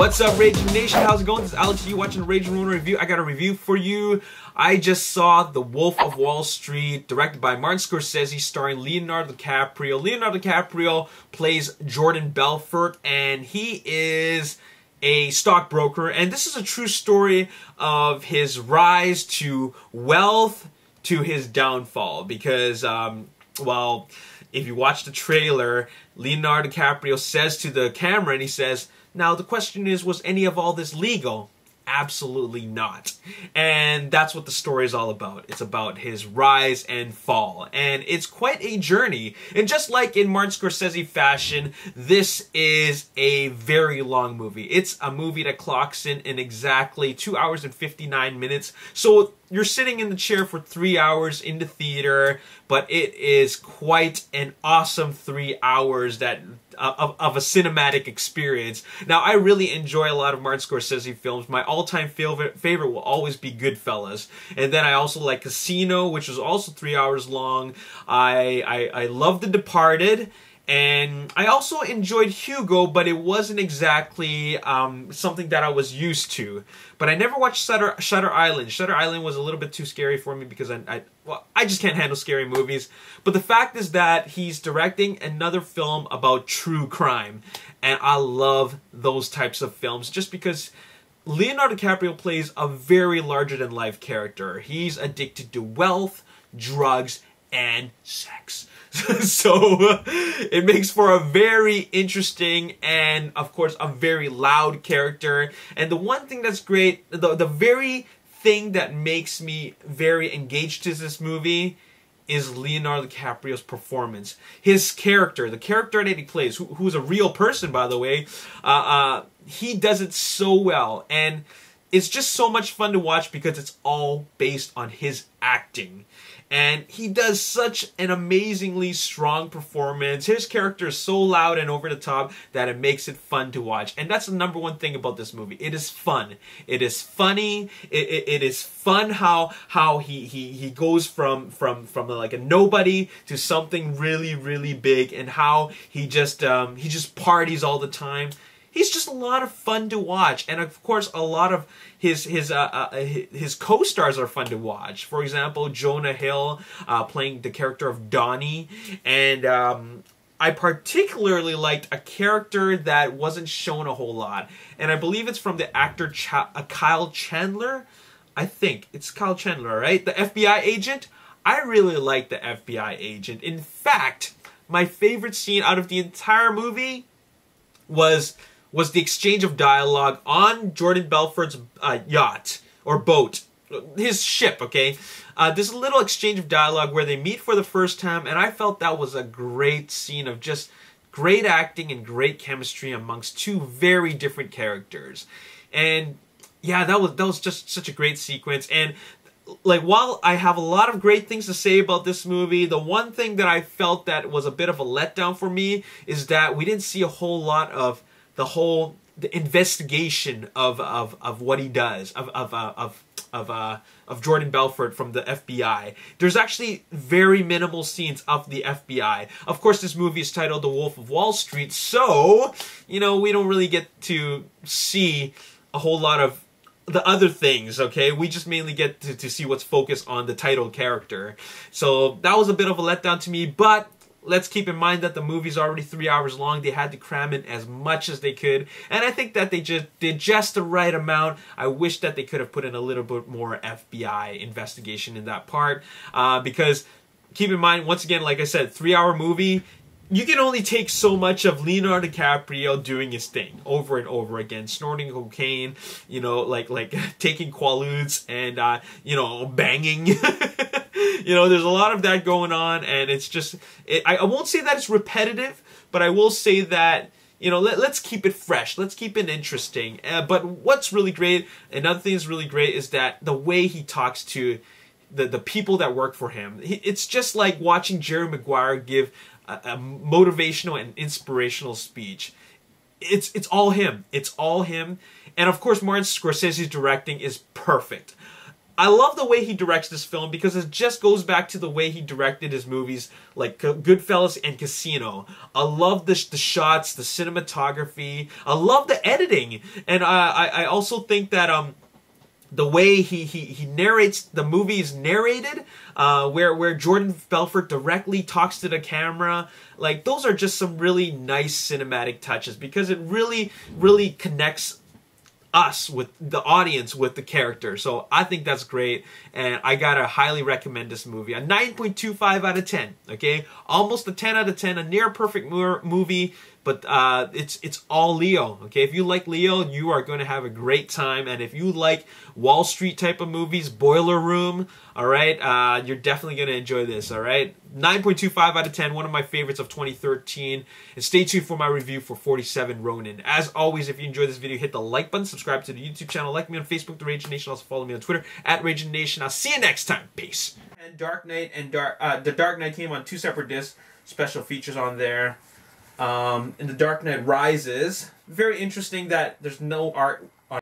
What's up, Ragin Nation? How's it going? This is Alex. You watching Ragin Ronin review? I got a review for you. I just saw The Wolf of Wall Street, directed by Martin Scorsese, starring Leonardo DiCaprio. Leonardo DiCaprio plays Jordan Belfort, and he is a stockbroker. And this is a true story of his rise to wealth to his downfall. Because, well, if you watch the trailer, Leonardo DiCaprio says to the camera, and he says, "Now the question is, was any of all this legal?" Absolutely not. And that's what the story is all about. It's about his rise and fall. And it's quite a journey. And just like in Martin Scorsese fashion, this is a very long movie. It's a movie that clocks in exactly 2 hours and 59 minutes. So you're sitting in the chair for 3 hours in the theater, but it is quite an awesome 3 hours that of a cinematic experience. Now, I really enjoy a lot of Martin Scorsese films. My all-time favorite will always be Goodfellas. And then I also like Casino, which was also 3 hours long. I love The Departed. And I also enjoyed Hugo, but it wasn't exactly something that I was used to. But I never watched Shutter Island. Shutter Island was a little bit too scary for me because I just can't handle scary movies. But the fact is that he's directing another film about true crime. And I love those types of films just because Leonardo DiCaprio plays a very larger-than-life character. He's addicted to wealth, drugs, and sex. So it makes for a very interesting and, of course, a very loud character. And the one thing that's great, the very thing that makes me very engaged to this movie is Leonardo DiCaprio's performance. His character, the character that he plays, who's a real person, by the way, he does it so well. And it's just so much fun to watch because it's all based on his acting. And he does such an amazingly strong performance. His character is so loud and over the top that it makes it fun to watch. And that's the number one thing about this movie. It is fun. It is funny. It is fun how he goes from like a nobody to something really, really big, and how he just parties all the time. He's just a lot of fun to watch, and of course, a lot of his co-stars are fun to watch. For example, Jonah Hill playing the character of Donnie, and I particularly liked a character that wasn't shown a whole lot, and I believe it's from the actor Kyle Chandler. I think it's Kyle Chandler, right? The FBI agent. I really like the FBI agent. In fact, my favorite scene out of the entire movie was the exchange of dialogue on Jordan Belfort's yacht, or boat, his ship, okay? There's a little exchange of dialogue where they meet for the first time, and I felt that was a great scene of just great acting and great chemistry amongst two very different characters. And yeah, that was just such a great sequence. And like, while I have a lot of great things to say about this movie, the one thing that I felt that was a bit of a letdown for me is that we didn't see a whole lot of the investigation of what he does, of Jordan Belfort from the FBI. There's actually very minimal scenes of the FBI. Of course, this movie is titled The Wolf of Wall Street, so, you know, we don't really get to see a whole lot of the other things, okay? We just mainly get to see what's focused on the title character. So that was a bit of a letdown to me, but let's keep in mind that the movie's already 3 hours long. They had to cram in as much as they could. And I think that they just did just the right amount. I wish that they could have put in a little bit more FBI investigation in that part. Because, keep in mind, once again, like I said, 3 hour movie, you can only take so much of Leonardo DiCaprio doing his thing over and over again, snorting cocaine, you know, like taking Quaaludes and, you know, banging. You know, there's a lot of that going on, and it's just, I won't say that it's repetitive, but I will say that, you know, let's keep it fresh. Let's keep it interesting. But what's really great, another thing that's really great, is that the way he talks to the people that work for him. It's just like watching Jerry Maguire give a motivational and inspirational speech. It's all him. It's all him. And of course, Martin Scorsese's directing is perfect. I love the way he directs this film because it just goes back to the way he directed his movies like Goodfellas and Casino. I love the shots, the cinematography. I love the editing. And I also think that the way he narrates the movie is narrated, where Jordan Belfort directly talks to the camera, like those are just some really nice cinematic touches because it really connects us with the audience with the character. So I think that's great, and I gotta highly recommend this movie. A 9.25 out of 10. Okay, almost a 10 out of 10, a near perfect movie. But it's all Leo. Okay, if you like Leo, you are going to have a great time. And if you like Wall Street type of movies, Boiler Room, all right, you're definitely going to enjoy this. All right, 9.25 out of 10, one of my favorites of 2013. And stay tuned for my review for 47 Ronin. As always, if you enjoyed this video, hit the like button, subscribe to the YouTube channel, like me on Facebook, The Ragin Nation. Also follow me on Twitter at Ragin Nation. I'll see you next time. Peace. And Dark Knight and The Dark Knight came on 2 separate discs. Special features on there. In The Dark Knight Rises, very interesting that there's no art